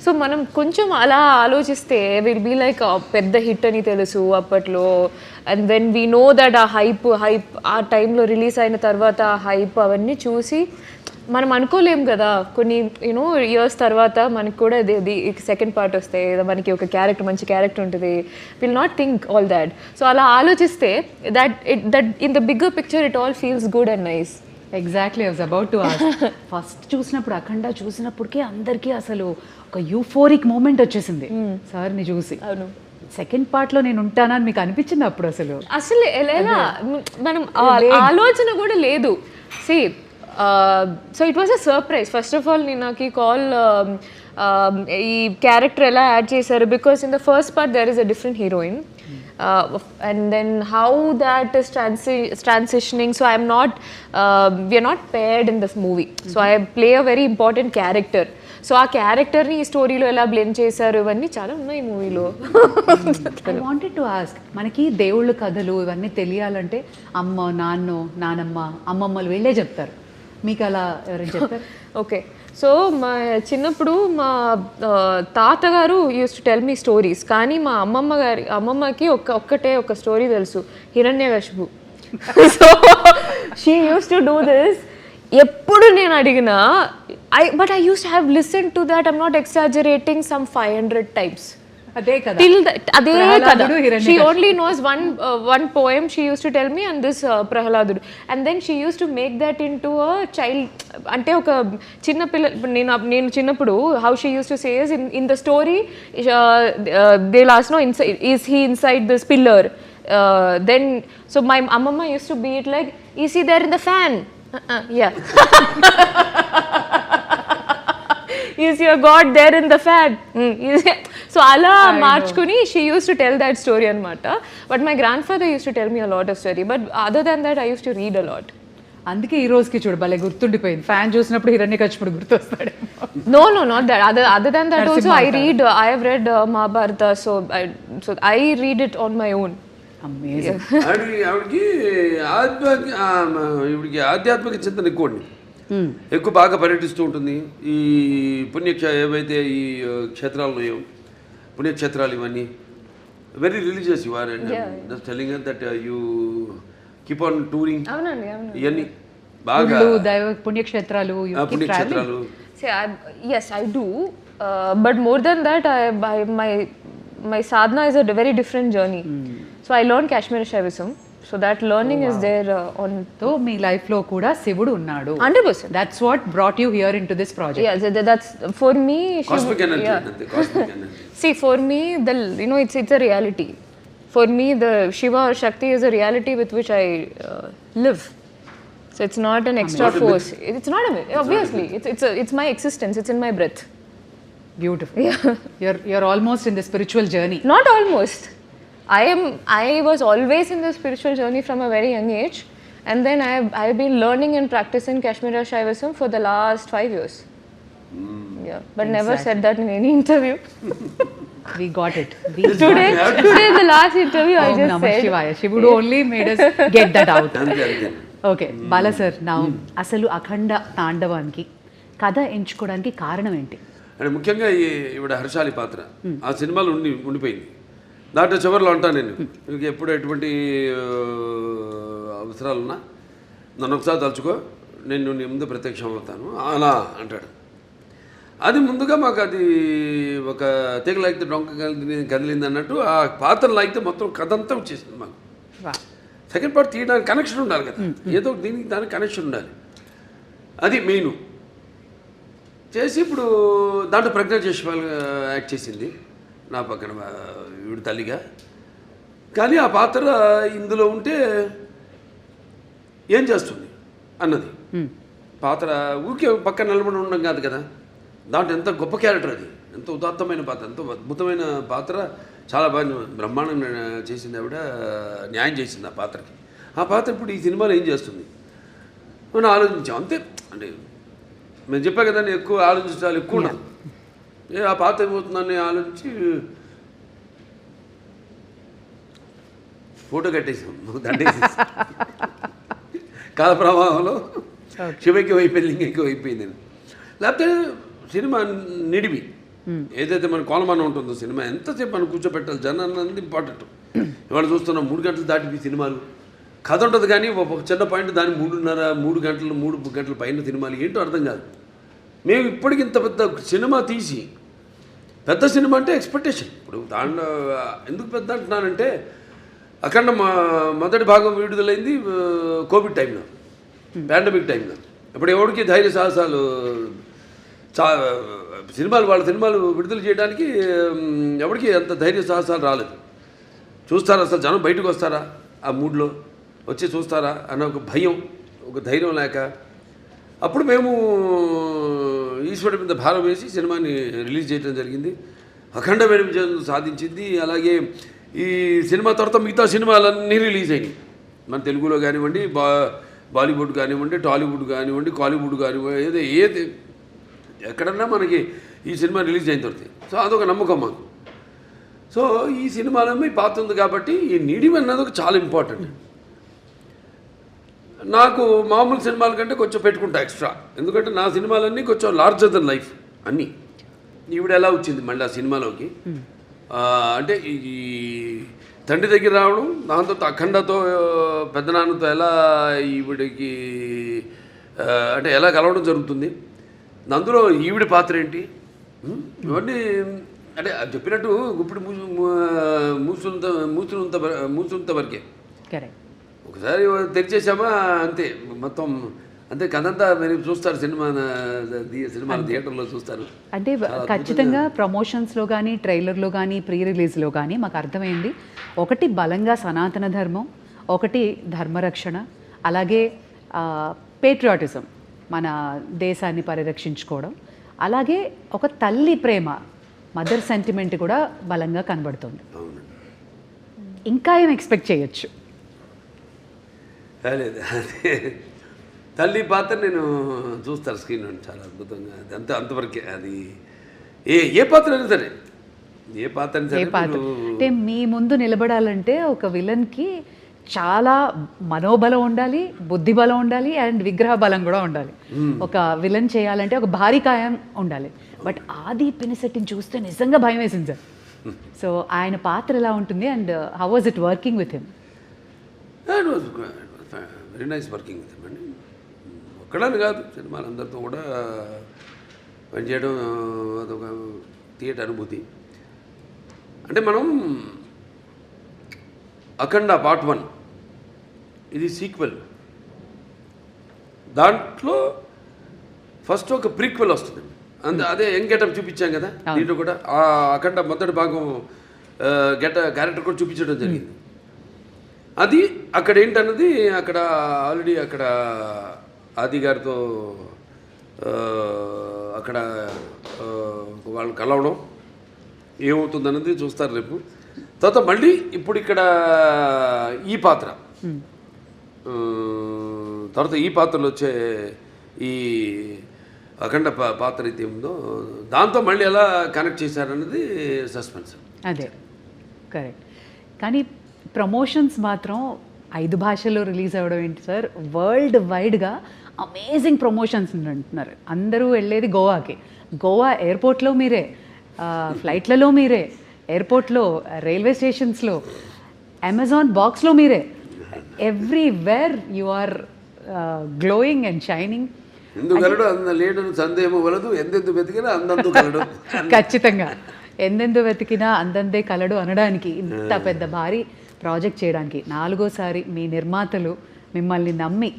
సో మనం కొంచెం అలా ఆలోచిస్తే విల్ బీ లైక్ పెద్ద హిట్ అని తెలుసు అప్పట్లో. And then we know that ఆ హైప్ ఆ టైంలో రిలీజ్ అయిన తర్వాత ఆ హైప్ అవన్నీ చూసి మనం అనుకోలేం కదా, కొన్ని యూనో ఇయర్స్ తర్వాత మనకి కూడా సెకండ్ పార్ట్ వస్తే మనకి ఒక క్యారెక్టర్ మంచి క్యారెక్టర్ ఉంటుంది. Will not think all that. So అలా ఆలోచిస్తే that in the bigger picture it all feels good and nice. Exactly. I was about to ask. First చూసినప్పుడు అఖండ చూసినప్పటికే అందరికీ అసలు ఒక యూఫోరిక్ మూమెంట్ వచ్చేసింది సార్ని చూసి. అవును. సెకండ్ పార్ట్లో నేను ఉంటానని మీకు అనిపించింది అప్పుడు? అసలు ఎలా మనం ఆలోచన కూడా లేదు. See so it was a surprise. First of all నేను నాకు ఈ కాల్ ఈ క్యారెక్టర్ ఎలా యాడ్ చేశారు, because in the first part there is a different heroine. And then how that is transitioning. So we are not paired in this movie. So I play a very important character. So ఆ క్యారెక్టర్ని ఈ స్టోరీలో ఎలా blend చేశారు ఇవన్నీ చాలా ఉన్నాయి మూవీలో. ఐ వాంటెడ్ టు ఆస్క్, మనకి దేవుళ్ళ కథలు ఇవన్నీ తెలియాలంటే అమ్మ, నానమ్మ, అమ్మమ్మలు వీళ్ళే చెప్తారు. మీకు అలా ఎవరైనా చెప్తారు? ఓకే. సో మా చిన్నప్పుడు మా తాతగారు used to tell me stories. కానీ మా అమ్మమ్మకి ఒక్కటే ఒక స్టోరీ తెలుసు, Hiranyakashipu. So she used to do this. ఎప్పుడు నేను అడిగినా but I used to have listen to that, I'm not exaggerating, some 500 times. అదే కదా. She only knows one poem she used to tell me, and this Prahaladudu. And then she used to make that into a child, ante oka chinna pilla. Nenu chinnappudu how she used to say is in the story they'll ask, no, is he inside this pillar? Then so my amma used to be it like, is he there in the fan? Yeah. Is your God there in the fan? So ala marchkuni she used to tell that story anamata. But my grandfather used to tell me a lot of story. But other than that I used to read a lot. అందుకే ఈ రోజుకి చూడు భలే గుర్తుండిపోయింది. Fan చూసినప్పుడు హిరణ్యకశిపుడు గుర్తొస్తాడు. No, not that. Other than that also I have read Mahabharata. So I read it on my own. Amazing. ఆవిడికి ఆధ్యాత్మిక చింతన ఎక్కువండి, ఎక్కువ బాగా పర్యటిస్తూ ఉంటుంది. ఈ ఏవైతే ఈ క్షేత్రాలు ఉన్నాయో, పుణ్యక్షేత్రాలు ఇవన్నీ very religious you are. And just telling that you keep on touring. ఇవన్నీ బాగా పుణ్యక్షేత్రాలు. Yes, I do. But more than that, my sadhana is a very different journey. So I learned Kashmir Shaivism. So that learning is there on so మీ లైఫ్లో కూడా శివుడు ఉన్నాడు. 100%. That's what brought you here into this project. Yeah, that's for me. Cosmic energy yeah. అంటే cosmic energy. See, for me, it's a reality. For me, the Shiva or Shakti is a reality with which I live. So it's not an extra Not a force. It's not a myth. Obviously, it's my existence. It's in my breath. Beautiful. You're almost in the spiritual journey. Not almost. I was always in the spiritual journey from a very young age, and then I've been learning and practicing Kashmiri Shaivism for the last 5 years. Yeah, but never said that in any interview. We got it. Today, in the last interview, I Om just Namah said. Shivaya. Shivudu only made us get that out. అంతే అంతే. Okay Bala sir, నా అసలు అఖండ తాండవానికి కథ ఎంచుకోవడానికి కారణం ఏంటి? అంటే ముఖ్యంగా ఈవిడ హర్షాలి పాత్ర ఆ సినిమాలో ఉండిపోయింది. దాంట్లో చివరిలో అంటాను నేను, మీకు ఎప్పుడు ఎటువంటి అవసరాలున్నా నన్ను ఒకసారి తలుచుకో, నేను నీ ముందు ప్రత్యక్షం అవుతాను అలా అంటాడు. అది ముందుగా మాకు అది ఒక తెగ లాగితే డొంక కదిలింది అన్నట్టు ఆ పాత్ర లాగితే మొత్తం కథ అంతా వచ్చేసింది మాకు. సెకండ్ పార్ట్ తీయడానికి కనెక్షన్ ఉండాలి కదా, ఏదో దీనికి దానికి కనెక్షన్ ఉండాలి. అది మెయిన్ చేసి ఇప్పుడు దాంట్లో ప్రజ్ఞా జైస్వాల్ యాక్ట్ చేసింది నా పక్కన ఈవిడ తల్లిగా. కానీ ఆ పాత్ర ఇందులో ఉంటే ఏం చేస్తుంది అన్నది పాత్ర ఊరికే పక్కన నిలబడి ఉండడం కాదు కదా, దాంట్లో ఎంత గొప్ప క్యారెక్టర్ అది, ఎంత ఉదాత్తమైన పాత్ర, ఎంతో అద్భుతమైన పాత్ర, చాలా బాగా బ్రహ్మాండంగా చేసింది ఆవిడ, న్యాయం చేసింది ఆ పాత్రకి. ఆ పాత్ర ఇప్పుడు ఈ సినిమాలో ఏం చేస్తుంది మనం ఆలోచించాం అంతే. అంటే మేము చెప్పా కదా, ఎక్కువ ఆలోచించాలి ఎక్కువ ఉండదు. ఆ పాత్ర ఏమవుతుందని ఆలోచించి ఫోటో కట్టేసాం, దండేసేసాం. కాల ప్రవాహంలో శివకి అయిపోయింది, లింగకి అయిపోయింది. లేకపోతే సినిమా నిడివి ఏదైతే మన కోలమానం ఉంటుందో సినిమా ఎంతసేపు మనం కూర్చోబెట్టాలి, జనం అన్నది ఇంపార్టెంట్. ఇవాళ చూస్తున్నాం 3 గంటలు దాటిపి సినిమాలు, కథ ఉంటుంది కానీ ఒక చిన్న పాయింట్ దాన్ని 3 గంటల పైన సినిమాలు ఏంటో అర్థం కాదు. మేము ఇప్పటికి ఇంత పెద్ద సినిమా తీసి, పెద్ద సినిమా అంటే ఎక్స్పెక్టేషన్. ఇప్పుడు దాంట్లో ఎందుకు పెద్ద అంటున్నానంటే, అఖండ మొదటి భాగం విడుదలైంది కోవిడ్ టైంలో, పాండమిక్ టైంలో. ఇప్పుడు ఎవరికి ధైర్య సాహసాలు, వాళ్ళ సినిమాలు విడుదల చేయడానికి ఎవరికి అంత ధైర్య సాహసాలు రాలేదు. చూస్తారా అసలు జనం బయటకు వస్తారా, ఆ మూడ్లో వచ్చి చూస్తారా అన్న ఒక భయం, ఒక ధైర్యం లేక అప్పుడు మేము ఈశ్వరుడి మీద భారం వేసి సినిమాని రిలీజ్ చేయడం జరిగింది. అఖండమైన విజయం సాధించింది. అలాగే ఈ సినిమా తర్వాత మిగతా సినిమాలన్నీ రిలీజ్ అయినాయి. మన తెలుగులో కానివ్వండి, బాలీవుడ్ కానివ్వండి, టాలీవుడ్ కానివ్వండి, కాలీవుడ్ కానివ్వండి, ఏది ఎక్కడన్నా మనకి ఈ సినిమా రిలీజ్ అయిన తర్వాత. సో అదొక నమ్మకం మాకు. సో ఈ సినిమాలో మీ పాత్ర ఉంది కాబట్టి ఈ నీడిమ్ అన్నది ఒక చాలా ఇంపార్టెంట్. నాకు మామూలు సినిమాల కంటే కొంచెం పెట్టుకుంటా ఎక్స్ట్రా, ఎందుకంటే నా సినిమాలన్నీ కొంచెం లార్జర్ దెన్ లైఫ్ అన్నీ. ఈవిడ ఎలా వచ్చింది మళ్ళీ ఆ సినిమాలోకి అంటే ఈ తండ్రి దగ్గర రావడం, దాంతో అఖండతో పెద్దనాన్నతో ఎలా ఈవిడికి అంటే ఎలా కలవడం జరుగుతుంది, అందులో ఈవిడ పాత్ర ఏంటి, ఇవన్నీ అంటే చెప్పినట్టు గుప్పిడి మూసునంత వరకే. ఒకసారి తెరిచేసామా అంతే, మొత్తం అంతే కథంతా మీరు చూస్తారు. సినిమా థియేటర్లో చూస్తారు. అంటే ఖచ్చితంగా ప్రమోషన్స్లో కానీ, ట్రైలర్లో కానీ, ప్రీ రిలీజ్లో కానీ మాకు అర్థమైంది, ఒకటి బలంగా సనాతన ధర్మం, ఒకటి ధర్మరక్షణ, అలాగే పేట్రియాటిజం, మన దేశాన్ని పరిరక్షించుకోవడం, అలాగే ఒక తల్లి ప్రేమ, మదర్ సెంటిమెంట్ కూడా బలంగా కనబడుతుంది. ఇంకా ఏం ఎక్స్పెక్ట్ చేయొచ్చు? లేదు, అదే తల్లి పాత్ర నేను చూస్తాను స్క్రీన్ చాలా అద్భుతంగా. అది అంతవరకే. అది ఏ పాత్ర అయినా సరే, ఏ పాత్ర అయినా సరే. అంటే మీ ముందు నిలబడాలంటే ఒక విలన్కి చాలా మనోబలం ఉండాలి, బుద్ధి బలం ఉండాలి, అండ్ విగ్రహ బలం కూడా ఉండాలి. ఒక విలన్ చేయాలంటే ఒక భారీ కాయం ఉండాలి. బట్ ఆది పినిశెట్టిని చూస్తే నిజంగా భయం వేసింది సార్. సో ఆయన పాత్ర ఎలా ఉంటుంది and how was it working with him? Very nice working with him అండి. ఒక్కడని కాదు, సినిమాలందరితో కూడా పనిచేయడం అదొక థియేటర్ అనుభూతి. అంటే మనం అఖండ పార్ట్ 1 ఇది సీక్వెల్. దాంట్లో ఫస్ట్ ఒక ప్రీక్వెల్ వస్తుంది, అదే యంగ్ గెటప్ చూపించాం కదా దీంట్లో కూడా. ఆ అఖండ మొదటి భాగం క్యారెక్టర్ కూడా చూపించడం జరిగింది. అది అక్కడ ఏంటన్నది అక్కడ ఆల్రెడీ అక్కడ ఆది గారితో అక్కడ వాళ్ళు కలవడం ఏమవుతుందన్నది చూస్తారు రేపు. తర్వాత మళ్ళీ ఇప్పుడు ఇక్కడ ఈ పాత్ర, తర్వాత ఈ పాత్రలో వచ్చే ఈ అఖండ పాత్ర అయితే ఉందో దాంతో మళ్ళీ ఎలా కనెక్ట్ చేశారన్నది సస్పెన్స్. అదే కరెక్ట్. కానీ ప్రమోషన్స్ మాత్రం 5 భాషల్లో రిలీజ్ అవ్వడం ఏంటి సార్, వరల్డ్ వైడ్గా అమేజింగ్ ప్రమోషన్స్ అంటున్నారు. అందరూ వెళ్ళేది గోవాకి, గోవా ఎయిర్పోర్ట్లో మీరే, ఫ్లైట్లలో మీరే, ఎయిర్పోర్ట్లో, రైల్వే స్టేషన్స్లో, అమెజాన్ బాక్స్లో మీరే, everywhere you are glowing and shining. ఎందుకలడు అంద లేడను సందేహము వలదు, ఎందెందు వెతికినా అందందు కలడు. ఖచ్చితంగా ఎందెందు వెతికినా అందందే కలడు అనడానికి, ఇంత పెద్ద భారీ ప్రాజెక్ట్ చేయడానికి 4వసారి మీ నిర్మాతలు మిమ్మల్ని నమ్మి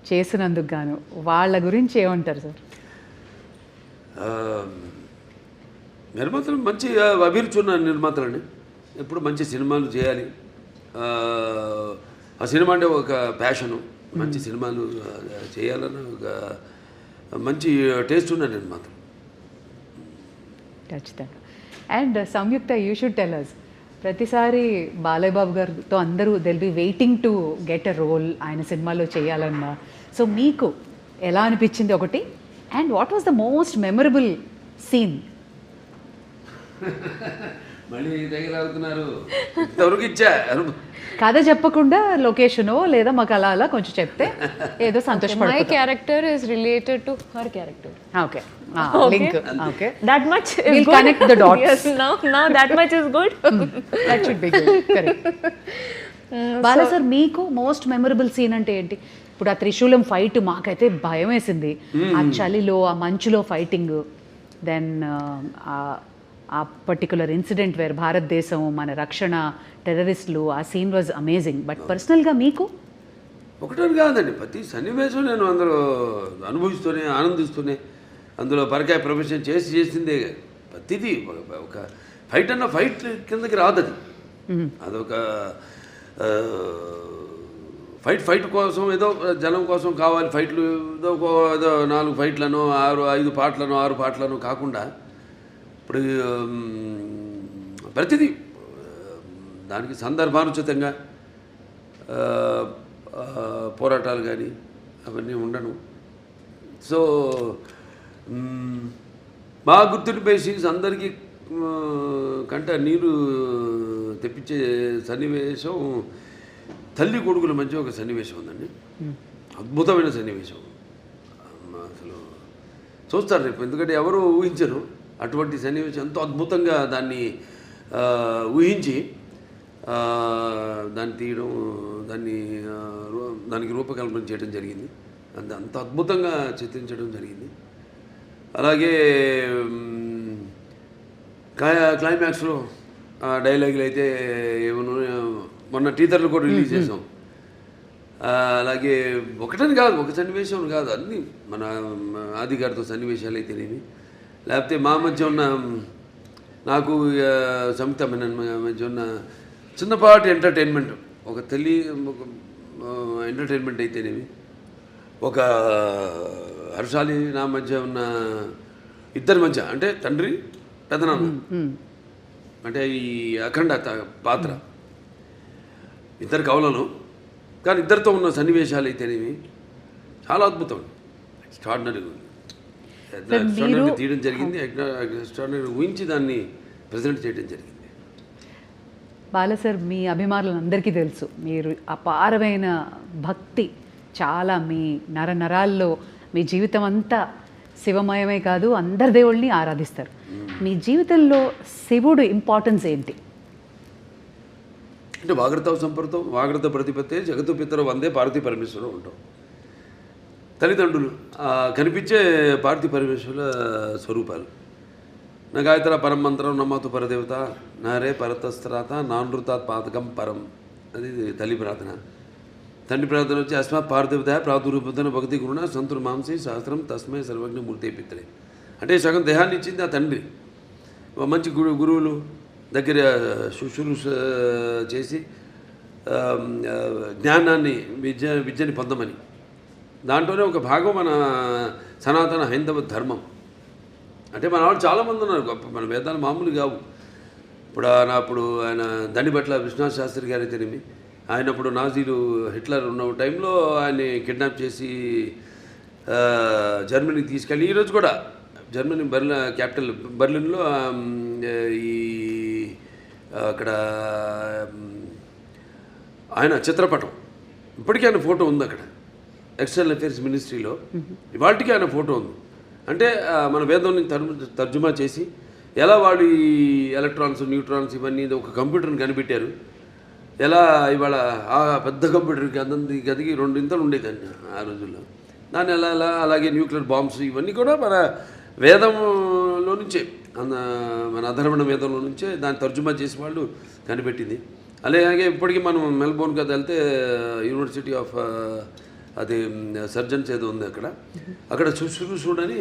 చేసినందుకు గాను వాళ్ళ గురించి ఏమంటారు సార్? నిర్మాతలు మంచి అభిరుచి ఉన్న నిర్మాతలండి, ఎప్పుడు మంచి సినిమాలు చేయాలి. ఆ సినిమా అంటే ఒక ప్యాషను, మంచి సినిమాలు చేయాలని ఒక మంచి టేస్ట్ ఉన్న నిర్మాతలు. ఖచ్చితంగా. And Samyuktha, you should tell us, ప్రతిసారి బాలయ్య బాబు గారితో అందరూ they'll be waiting to get a role ఆయన సినిమాలో చేయాలన్నా. సో మీకు ఎలా అనిపించింది ఒకటి, and what was the most memorable scene? మళ్ళీ దగ్గర అవుతున్నారు, ఇంతవరకు ఇచ్చా కథ చెప్పకుండా లొకేషనో లేదా మాకు అలా అలా కొంచెం చెప్తే ఏదో సంతోషపడ. My character is related to her character. Okay, link. Okay, That much is we'll good. connect the dots. Yes, now that much is good. That should be good. Correct. Bala sir, మీకు మోస్ట్ మెమరబుల్ సీన్ అంటే ఏంటి? ఇప్పుడు ఆ త్రిశూలం fight మాకైతే భయం వేసింది, ఆ చలిలో ఆ మంచులో ఫైటింగ్, దెన్ ఆ పర్టికులర్ ఇన్సిడెంట్ వేర్ భారతదేశం మన రక్షణ, టెర్రరిస్టులు, ఆ సీన్ వాజ్ అమేజింగ్. బట్ పర్సనల్గా మీకు? ఒకటని కాదండి, ప్రతి సన్నివేశం నేను అందులో అనుభవిస్తూనే ఆనందిస్తూనే అందులో పరకాయ ప్రొఫెషన్ చేసిందే. ప్రతిదీ ఒక ఫైట్ అన్న ఫైట్ కిందకి రాదు అది. అదొక ఫైట్ కోసం ఏదో జనం కోసం కావాలి ఫైట్లు, ఏదో 4 ఫైట్లను 5 పాటలను 6 పాటలను కాకుండా ఇప్పుడు ప్రతిదీ దానికి సందర్భానుచితంగా పోరాటాలు కానీ అవన్నీ ఉండను. సో మా గుర్తునిపై సీన్స్ అందరికీ కంట నీరు తెప్పించే సన్నివేశం తల్లి కొడుకుల మధ్య ఒక సన్నివేశం ఉందండి, అద్భుతమైన సన్నివేశం. అసలు చూస్తారు రేపు, ఎందుకంటే ఎవరు ఊహించరు అటువంటి సన్నివేశం. ఎంతో అద్భుతంగా దాన్ని ఊహించి దాన్ని తీయడం, దానికి రూపకల్పన చేయడం జరిగింది. అంత అద్భుతంగా చిత్రించడం జరిగింది. అలాగే క్లైమాక్స్లో డైలాగులు అయితే ఏమన్నా మొన్న టీజర్లు కూడా రిలీజ్ చేసాం. అలాగే ఒకటని కాదు, ఒక సన్నివేశం కాదు, అన్నీ మన ఆది గారితో సన్నివేశాలు అయితేనేమి, లేకపోతే మా మధ్య ఉన్న నాకు సంయుక్త మధ్య ఉన్న చిన్నపాటి ఎంటర్టైన్మెంట్, ఒక ఎంటర్టైన్మెంట్ అయితేనేమి, ఒక హర్షాలి నా మధ్య ఉన్న ఇద్దరి మధ్య, అంటే తండ్రి పెదనాన్న, అంటే ఈ అఖండ పాత్ర ఇద్దరు కవులను, కానీ ఇద్దరితో ఉన్న సన్నివేశాలు అయితేనేవి చాలా అద్భుతం, ఎక్స్ట్రాడినరీ తీయడం జరిగింది. ఎక్స్ట్రాడినరీ ఊహించి దాన్ని ప్రజెంట్ చేయడం జరిగింది. బాలా సార్, మీ అభిమానులందరికీ తెలుసు మీరు అపారమైన భక్తి, చాలా మీ నరాల్లో మీ జీవితం అంతా శివమయమే కాదు, అందరి దేవుళ్ళని ఆరాధిస్తారు. మీ జీవితంలో శివుడు ఇంపార్టెన్స్ ఏంటి? అంటే వాగ్రత సంపర్తం వాగ్రత ప్రతిపత్తే జగత్తు పితరు వందే పార్వతీ పరమేశ్వరం ఉంటాం. తల్లిదండ్రులు కనిపించే పార్వతీ పరమేశ్వరుల స్వరూపాలు. నా గాయత్ర పరం మంత్రం నమ్మతు పరదేవత నారే పరతస్త్రాత నానృతాత్ పాతకం పరం, అది తల్లి ప్రార్థన. తండ్రి ప్రార్థన వచ్చి అస్మాత్ పార్థివత ప్రాదురూపతన భక్తి గురుణ సంతుర్ మాంసి శాస్త్రం తస్మై సర్వజ్ఞ మూర్తి పిత్రే. అంటే సగం దేహాన్ని ఇచ్చింది ఆ తండ్రి. మంచి గురువులు దగ్గర శుశ్రూష చేసి జ్ఞానాన్ని విద్యని పొందమని. దాంట్లోనే ఒక భాగం మన సనాతన హైందవ ధర్మం. అంటే మన వాళ్ళు చాలామంది ఉన్నారు గొప్ప, మన వేదాలు మామూలు కావు. అప్పుడు ఆయన దండిబట్ల విశ్వనాథ్ శాస్త్రి గారి తెలిమి, ఆయన అప్పుడు నాజీలు హిట్లర్ ఉన్న టైంలో ఆయన్ని కిడ్నాప్ చేసి జర్మనీకి తీసుకెళ్ళి, ఈరోజు కూడా జర్మనీ క్యాపిటల్ బర్లిన్లో ఈ అక్కడ ఆయన చిత్రపటం ఇప్పటికీ ఆయన ఫోటో ఉంది అక్కడ ఎక్స్టర్నల్ అఫేర్స్ మినిస్ట్రీలో. ఇవాళకి ఆయన ఫోటో ఉంది. అంటే మన వేదంని తర్జుమా చేసి ఎలా వాళ్ళు ఈ ఎలక్ట్రాన్స్ న్యూట్రాన్స్ ఇవన్నీ ఒక కంప్యూటర్ని కనిపెట్టారు. ఎలా ఇవాళ ఆ పెద్ద కంప్యూటర్కి అందంది గదికి 2 ఇంతలు ఉండేదండి ఆ రోజుల్లో. దాన్ని ఎలా అలాగే న్యూక్లియర్ బాంబ్స్ ఇవన్నీ కూడా మన వేదంలో నుంచే, మన అధర్వణ వేదంలో నుంచే దాన్ని తర్జుమా చేసి వాళ్ళు కనిపెట్టింది. అలాగే ఇప్పటికీ మనం మెల్బోర్న్ కదా వెళ్తే యూనివర్సిటీ ఆఫ్ అది సర్జన్స్ ఏదో ఉంది అక్కడ శుశ్రూషుడని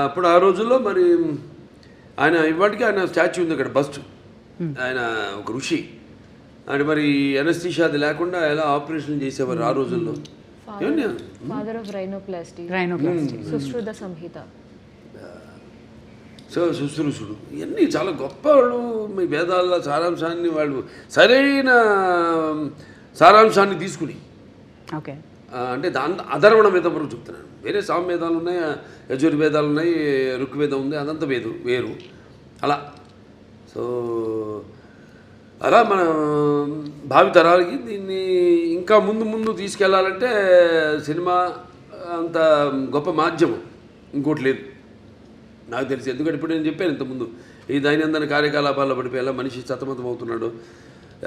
అప్పుడు ఆ రోజుల్లో మరి ఆయన ఇవాటికి ఆయన స్టాచ్యూ ఉంది అక్కడ, బస్ట్. ఆయన ఒక ఋషి. అంటే మరి ఎనస్థీషియా అది లేకుండా ఎలా ఆపరేషన్ చేసేవారు ఆ రోజుల్లో. Father of rhinoplasty, Sushruta Samhita. So శుశ్రూషుడు ఇవన్నీ చాలా గొప్ప వాళ్ళు. మీ వేదాల సారాంశాన్ని వాళ్ళు సరైన సారాంశాన్ని తీసుకుని, ఓకే, అంటే అధర్వణ వేదం వరకు చెప్తున్నాను. వేరే సామవేదాలు ఉన్నాయి, యజుర్వేదాలు ఉన్నాయి, ఋగ్వేదం ఉంది, అదంతా వేరు అలా. సో అలా మన భావితరాలకి దీన్ని ఇంకా ముందు తీసుకెళ్లాలంటే సినిమా అంత గొప్ప మాధ్యమం ఇంకోటి లేదు నాకు తెలిసి. ఎందుకంటే ఇప్పుడు నేను చెప్పాను ఇంతకుముందు, ఈ దైనందిన కార్యకలాపాల్లో పడిపోయి ఎలా మనిషి సతమతం అవుతున్నాడు,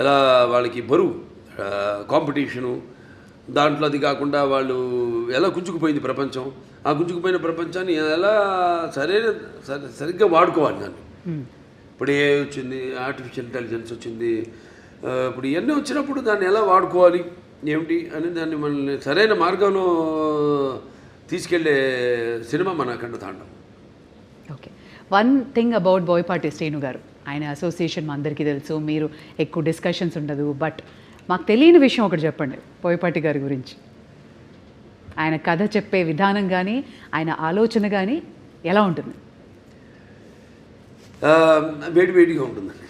ఎలా వాళ్ళకి బరువు కాంపిటీషను, దాంట్లో అది కాకుండా వాళ్ళు ఎలా గుంజుకుపోయింది ప్రపంచం. ఆ గుంజుకుపోయిన ప్రపంచాన్ని ఎలా సరిగ్గా వాడుకోవాలి దాన్ని. ఇప్పుడు ఏ వచ్చింది, ఆర్టిఫిషియల్ ఇంటెలిజెన్స్ వచ్చింది, ఇప్పుడు ఇవన్నీ వచ్చినప్పుడు దాన్ని ఎలా వాడుకోవాలి ఏమిటి అని దాన్ని మనల్ని సరైన మార్గంలో తీసుకెళ్లే సినిమా మన అఖండ తాండవం. Okay, one thing about Boyapati Srinu గారు, ఆయన అసోసియేషన్ మా అందరికీ తెలుసు, మీరు ఎక్కువ డిస్కషన్స్ ఉండదు, బట్ మాకు తెలియని విషయం ఒకటి చెప్పండి బోయపాటి గారి గురించి. ఆయన కథ చెప్పే విధానం కానీ ఆయన ఆలోచన కానీ ఎలా ఉంటుంది? వేడిగా ఉంటుందండి.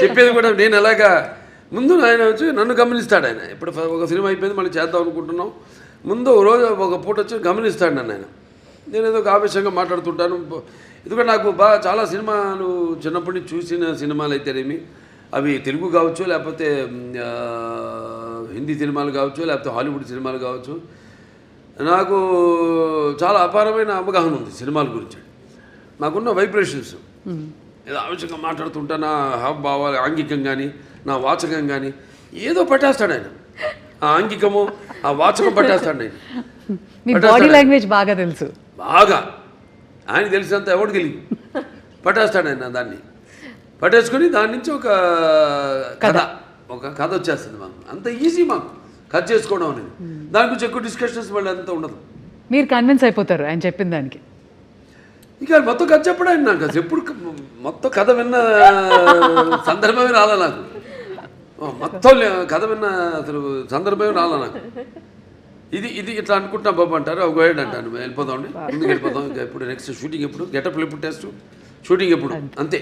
చెప్పేది కూడా నేను ఎలాగా ముందు ఆయన వచ్చి నన్ను గమనిస్తాడు. ఆయన ఇప్పుడు ఒక సినిమా అయిపోయింది మళ్ళీ చేద్దాం అనుకుంటున్నాం, ముందు రోజు ఒక పూట వచ్చి గమనిస్తాడు నన్ను ఆయన. నేను ఏదో ఒక ఆవేశంగా మాట్లాడుతుంటాను. ఎందుకంటే నాకు చాలా సినిమాలు చిన్నప్పటి నుంచి చూసిన సినిమాలు అయితేనేమి, అవి తెలుగు కావచ్చు, లేకపోతే హిందీ సినిమాలు కావచ్చు, లేకపోతే హాలీవుడ్ సినిమాలు కావచ్చు, నాకు చాలా అపారమైన అవగాహన ఉంది సినిమాల గురించి. నాకున్న వైబ్రేషన్స్ ఏదో ఆవేశంగా మాట్లాడుతుంటా, నా హావభావాలు ఆంగికం కానీ నా వాచకం కానీ ఏదో పట్టేస్తాడు ఆయన. ఆ ఆంగికము ఆ వాచకం పట్టేస్తాడు ఆయన. మీ బాడీ లాంగ్వేజ్ బాగా తెలుసు, బాగా ఆయన తెలిసినంత ఎవరికి తెలియదు. పట్టేస్తాడు ఆయన దాన్ని, పట్టేసుకొని దాని నుంచి ఒక కథ వచ్చేస్తుంది మాకు. అంత ఈజీ మాకు కథ చేసుకోవడం అనేది. దాని గురించి ఎక్కువ డిస్కషన్స్ మళ్ళీ అంతా ఉండదు. మీరు కన్విన్స్ అయిపోతారు ఆయన చెప్పిన దానికి. ఇక మొత్తం కథ చెప్పడం ఆయన నాకు అసలు ఎప్పుడు మొత్తం కథ విన్న సందర్భమే రాలే నాకు. మొత్తం కథ విన్న అసలు సందర్భమే రాలే నాకు. ఇది ఇట్లా అనుకుంటున్నా బాబు అంటారు, ఒక గైడ్ అంటాను, వెళ్ళిపోదాం అండి, ముందుకు వెళ్ళిపోదాం. ఇంకా ఎప్పుడు నెక్స్ట్ షూటింగ్ ఎప్పుడు, గెటప్లు ఎప్పుడు, టెస్ట్ షూటింగ్ ఎప్పుడు, అంతే.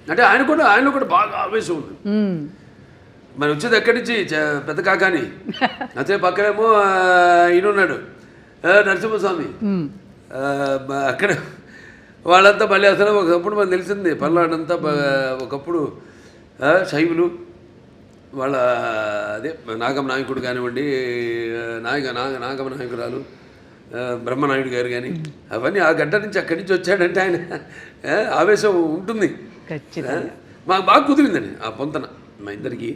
అంటే ఆయనలో కూడా బాగా ఆవేశం ఉంది. మరి వచ్చేది ఎక్కడి నుంచి పెద్ద కాకాని, అదే పక్కనేమో ఈయన ఉన్నాడు నరసింహస్వామి, అక్కడ వాళ్ళంతా మళ్ళీ అసలు ఒకప్పుడు మనకు తెలిసింది పల్నాడంతా ఒకప్పుడు శైవులు, వాళ్ళ అదే నాగమ నాయకుడు కానివ్వండి, నాగమ నాయకురాలు బ్రహ్మనాయుడు గారు కానీ, అవన్నీ ఆ గడ్డ నుంచి అక్కడి నుంచి వచ్చాడంటే ఆయన ఆవేశం ఉంటుంది. మాకు బాగా కుదిరిందండి ఆ పొంతన మా ఇద్దరికి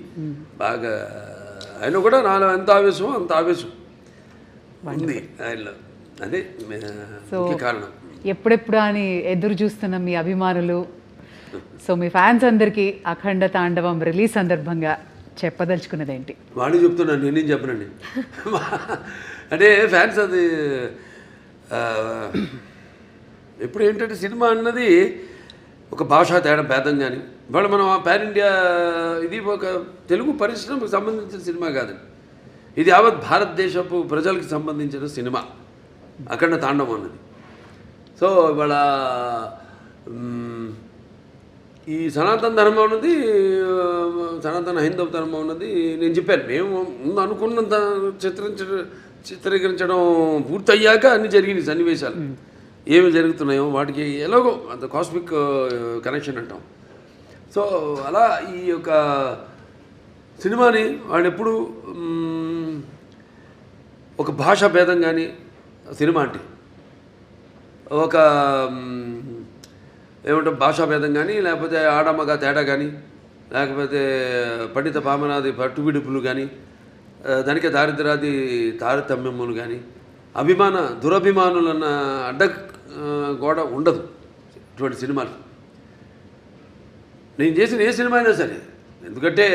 బాగా. ఆయన కూడా నాలో ఎంత ఆవేశమో అంత ఆవేశం ఉంది ఆయనలో. అదే ముఖ్య కారణం. ఎప్పుడెప్పుడు అని ఎదురు చూస్తున్న మీ అభిమానులు సో మీ ఫ్యాన్స్ అందరికీ అఖండ తాండవం రిలీజ్ సందర్భంగా చెప్పదలుచుకున్నది ఏంటి? వాడిని చెప్తున్నాను, నేనేం చెప్పనండి. అంటే ఫ్యాన్స్ అది ఎప్పుడు ఏంటంటే సినిమా అన్నది ఒక భాషా తేడా భేదం కానీ ఇవాళ మనం పాన్ ఇండియా ఇది ఒక తెలుగు పరిశ్రమకు సంబంధించిన సినిమా కాదండి, ఇది యావత్ భారతదేశపు ప్రజలకు సంబంధించిన సినిమా అఖండ తాండవం అన్నది. సో ఇవాళ ఈ సనాతన ధర్మం ఉన్నది, సనాతన హైందవ ధర్మం ఉన్నది నేను చెప్పాను. మేము ముందు అనుకున్నంత చిత్రీకరించడం పూర్తయ్యాక అన్నీ జరిగినాయి సన్నివేశాలు ఏమి జరుగుతున్నాయో వాటికి ఎలాగో అంత కాస్మిక్ కనెక్షన్ అంటాం. సో అలా ఈ యొక్క సినిమాని వాడు ఎప్పుడు ఒక భాషా భేదం కానీ సినిమా అంటే ఒక ఏమంటే భాషా భేదం కానీ లేకపోతే ఆడమ్మగా తేడా కానీ లేకపోతే పండిత పామనాది పట్టుబిడుపులు కానీ దానికే దారిద్రాది తారతమ్యములు కానీ దురభిమానులన్న అడ్డ గోడ ఉండదు ఇటువంటి సినిమాలు. నేను చేసిన ఏ సినిమా అయినా సరే, ఎందుకంటే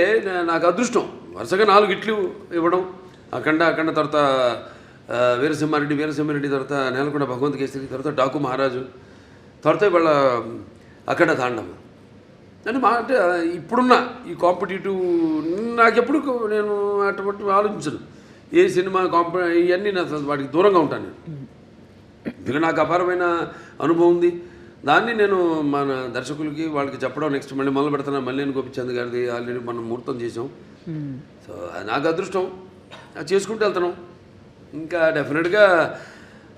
నాకు అదృష్టం వరుసగా 4 హిట్లు ఇవ్వడం, అఖండ తర్వాత వీరసింహారెడ్డి తర్వాత నేలకొండ భగవంత్ కేసరి, తర్వాత డాకు మహారాజు, తర్వాత ఇవాళ అఖండ తాండవం అని అంటే ఇప్పుడున్న ఈ కాంపిటేటివ్ నాకెప్పుడు నేను అటువంటి ఆలోచించను. ఏ సినిమా ఇవన్నీ నా వాటికి దూరంగా ఉంటాను నేను. ఇలా నాకు అపారమైన అనుభవం ఉంది, దాన్ని నేను మన దర్శకులకి వాళ్ళకి చెప్పడం. నెక్స్ట్ మళ్ళీ మొదలు పెడుతున్నా మల్లేని గోపిచంద్ గారిది ఆల్రెడీ మనం ముహూర్తం చేసాం. సో నాకు అదృష్టం, అది చేసుకుంటూ వెళ్తున్నాం. ఇంకా డెఫినెట్గా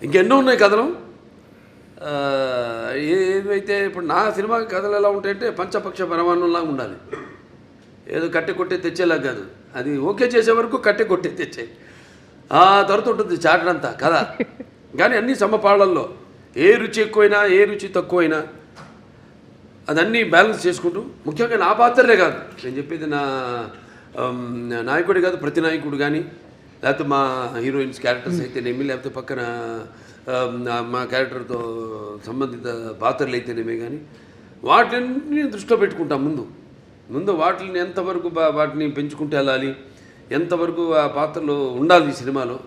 ఇంకెన్నో ఉన్నాయి కథలు. ఏదైతే ఇప్పుడు నా సినిమా కథలు ఎలా ఉంటాయంటే పంచపక్ష పరమాన్నంలాగా ఉండాలి, ఏదో కట్టె కొట్టే తెచ్చేలా కాదు. అది ఓకే చేసే వరకు కట్టె కొట్టే తెచ్చే ఆ తర్వాత ఉంటుంది చాటడంతా కథ. కానీ అన్ని సమపాళ్ళల్లో ఏ రుచి ఎక్కువైనా ఏ రుచి తక్కువైనా అదన్నీ బ్యాలెన్స్ చేసుకుంటూ, ముఖ్యంగా నా పాత్రలే కాదు నేను చెప్పేది, నా నాయకుడే కాదు ప్రతి నాయకుడు కానీ, లేకపోతే మా హీరోయిన్స్ క్యారెక్టర్స్ అయితేనేమి, లేకపోతే పక్కన మా క్యారెక్టర్తో సంబంధిత పాత్రలు అయితేనేమే కానీ వాటిని దృష్టిలో పెట్టుకుంటాం. ముందు వాటిని ఎంతవరకు వాటిని పెంచుకుంటూ వెళ్ళాలి, ఎంతవరకు ఆ పాత్రలు ఉండాలి ఈ సినిమాలో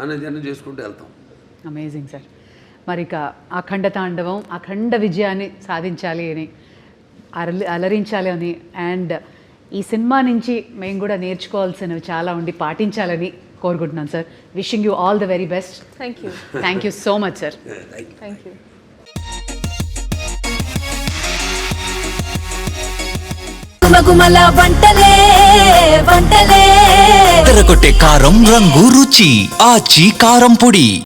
అనేది అన్నీ చేసుకుంటూ వెళ్తాం. Amazing sir. మరి ఇక అఖండ తాండవం అఖండ విజయాన్ని సాధించాలి అని, అలరించాలి అని, అండ్ ఈ సినిమా నుంచి మేము కూడా నేర్చుకోవాల్సినవి చాలా ఉండి పాటించాలని కోరుకుంటున్నాను sir. Wishing you all the very best. Thank you so much sir. Thank you. గుమగుమల వంటలే తెరకొట్టే కారం రంగు రుచి ఆచి కారం పొడి.